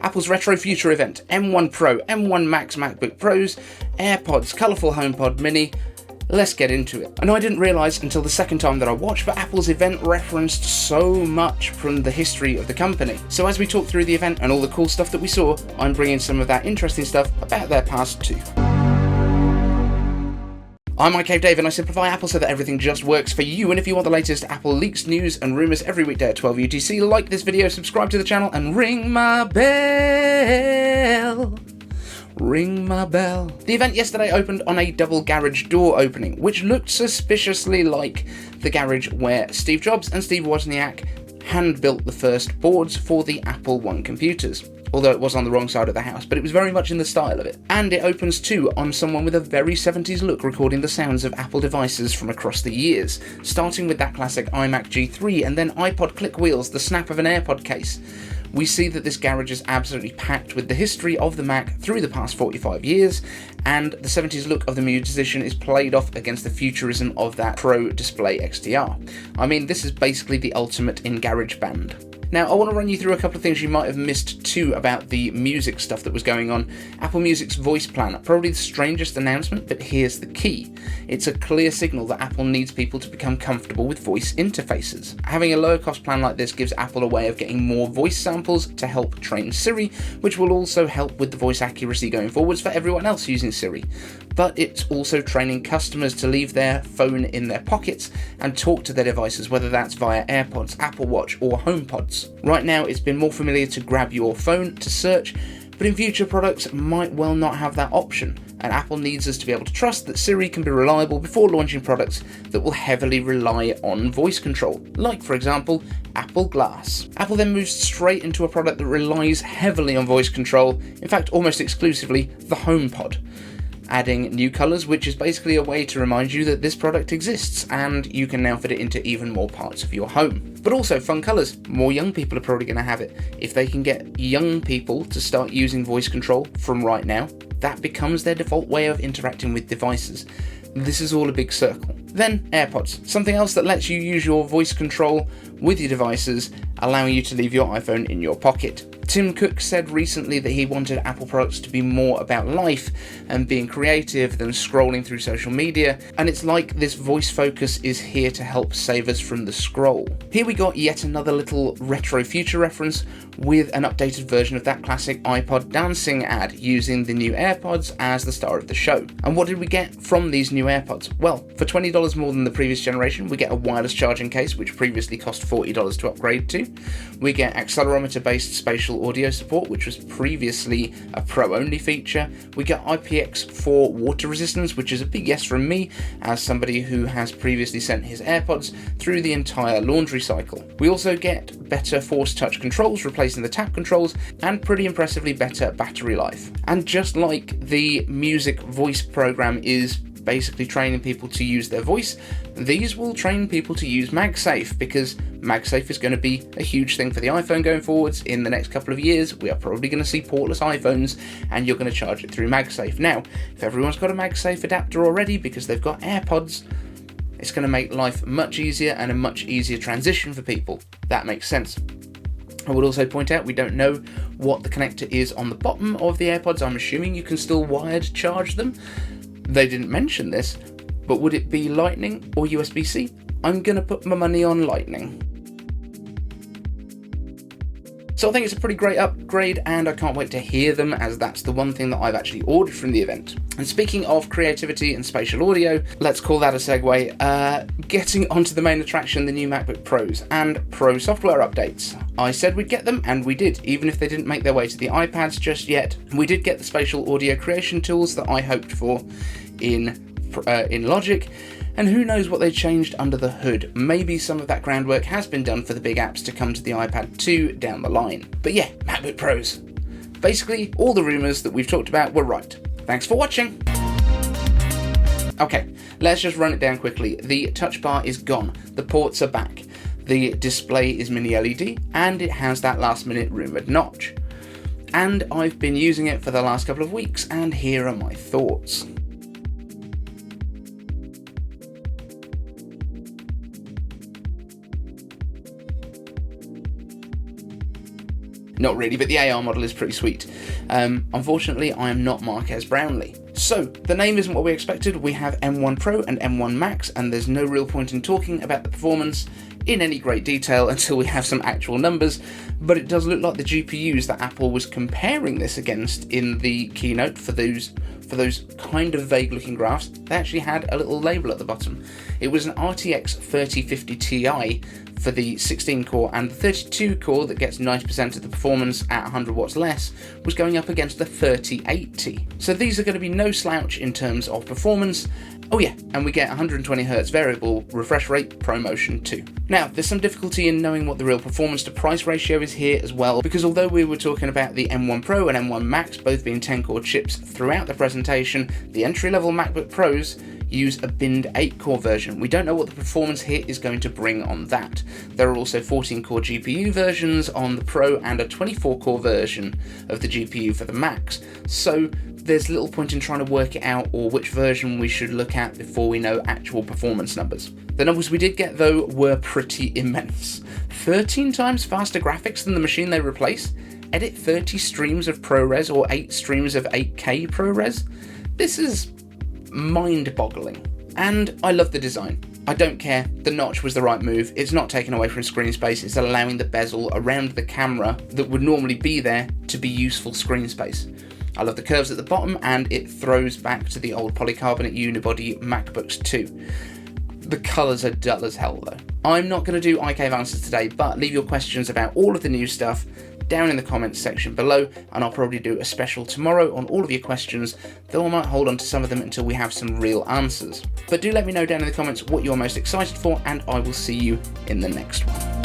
Apple's Retro Future event, M1 Pro, M1 Max MacBook Pros, AirPods, colourful HomePod Mini. Let's get into it. I know I didn't realise until the second time that I watched, but Apple's event referenced so much from the history of the company. So as we talk through the event and all the cool stuff that we saw, I'm bringing some of that interesting stuff about their past too. I'm iCave Dave and I simplify Apple so that everything just works for you. And if you want the latest Apple leaks, news and rumours every weekday at 12 UTC, like this video, subscribe to the channel and ring my bell. Ring my bell. The event yesterday opened on a double garage door opening, which looked suspiciously like the garage where Steve Jobs and Steve Wozniack hand-built the first boards for the Apple I computers. Although it was on the wrong side of the house, but it was very much in the style of it. And it opens too on someone with a very 70s look recording the sounds of Apple devices from across the years, starting with that classic iMac G3 and then iPod click wheels, the snap of an AirPod case. We see that this garage is absolutely packed with the history of the Mac through the past 45 years, and the 70s look of the musician is played off against the futurism of that Pro Display XDR. I mean, this is basically the ultimate in garage band. Now, I want to run you through a couple of things you might have missed too about the music stuff that was going on. Apple Music's voice plan, probably the strangest announcement, but here's the key. It's a clear signal that Apple needs people to become comfortable with voice interfaces. Having a lower cost plan like this gives Apple a way of getting more voice samples to help train Siri, which will also help with the voice accuracy going forwards for everyone else using Siri. But it's also training customers to leave their phone in their pockets and talk to their devices, whether that's via AirPods, Apple Watch or HomePods. Right now it's been more familiar to grab your phone to search, but in future products might well not have that option, and Apple needs us to be able to trust that Siri can be reliable before launching products that will heavily rely on voice control, like for example Apple Glass. Apple then moves straight into a product that relies heavily on voice control, in fact almost exclusively the HomePod, adding new colours, which is basically a way to remind you that this product exists and you can now fit it into even more parts of your home. But also fun colours, more young people are probably going to have it. If they can get young people to start using voice control from right now, that becomes their default way of interacting with devices. This is all a big circle. Then AirPods, something else that lets you use your voice control with your devices, allowing you to leave your iPhone in your pocket. Tim Cook said recently that he wanted Apple products to be more about life and being creative than scrolling through social media, and it's like this voice focus is here to help save us from the scroll. Here we got yet another little retro future reference with an updated version of that classic iPod dancing ad using the new AirPods as the star of the show. And what did we get from these new AirPods? Well, for $20 more than the previous generation, we get a wireless charging case, which previously cost $40 to upgrade to. We get accelerometer-based spatial audio support, which was previously a Pro-only feature. We get IPX4 water resistance, which is a big yes from me, as somebody who has previously sent his AirPods through the entire laundry cycle. We also get better Force Touch controls, replacing the tap controls, and pretty impressively better battery life. And just like the music voice program is basically training people to use their voice, these will train people to use MagSafe, because MagSafe is going to be a huge thing for the iPhone going forwards. In the next couple of years, we are probably going to see portless iPhones, and you're going to charge it through MagSafe. Now, if everyone's got a MagSafe adapter already because they've got AirPods, it's going to make life much easier and a much easier transition for people. That makes sense. I would also point out we don't know what the connector is on the bottom of the AirPods. I'm assuming you can still wired charge them. They didn't mention this, but would it be Lightning or USB-C? I'm going to put my money on Lightning. So I think it's a pretty great upgrade, and I can't wait to hear them, as that's the one thing that I've actually ordered from the event. And speaking of creativity and spatial audio, let's call that a segue, getting onto the main attraction, the new MacBook Pros and Pro software updates. I said we'd get them, and we did, even if they didn't make their way to the iPads just yet. We did get the spatial audio creation tools that I hoped for in Logic, and who knows what they changed under the hood. Maybe some of that groundwork has been done for the big apps to come to the iPad 2 down the line. But yeah, MacBook Pros. Basically, all the rumours that we've talked about were right. Thanks for watching! Okay, let's just run it down quickly. The touch bar is gone, the ports are back, the display is mini LED, and it has that last minute rumoured notch. And I've been using it for the last couple of weeks, and here are my thoughts. not really, but the AR model is pretty sweet. Unfortunately, I am not Marques Brownlee. So, the name isn't what we expected. We have M1 Pro and M1 Max, and there's no real point in talking about the performance in any great detail until we have some actual numbers, but it does look like the GPUs that Apple was comparing this against in the keynote for those kind of vague looking graphs, they actually had a little label at the bottom. It was an RTX 3050 Ti for the 16 core, and the 32 core that gets 90% of the performance at 100 watts less was going up against the 3080. So these are going to be no slouch in terms of performance. Oh yeah, and we get 120Hz variable refresh rate ProMotion too. Now, there's some difficulty in knowing what the real performance to price ratio is here as well, because although we were talking about the M1 Pro and M1 Max both being 10-core chips throughout the presentation, the entry-level MacBook Pros use a binned 8-core version. We don't know what the performance hit is going to bring on that. There are also 14-core GPU versions on the Pro and a 24-core version of the GPU for the Max, so there's little point in trying to work it out or which version we should look at before we know actual performance numbers. The numbers we did get though were pretty immense. 13 times faster graphics than the machine they replace, edit 30 streams of ProRes or 8 streams of 8K ProRes. This is mind-boggling. And I love the design. I don't care, the notch was the right move. It's not taking away from screen space, it's allowing the bezel around the camera that would normally be there to be useful screen space. I love the curves at the bottom, and it throws back to the old polycarbonate unibody MacBooks too. The colours are dull as hell though. I'm not going to do iCave answers today, but leave your questions about all of the new stuff down in the comments section below, and I'll probably do a special tomorrow on all of your questions, though I might hold on to some of them until we have some real answers. But do let me know down in the comments what you're most excited for, and I will see you in the next one.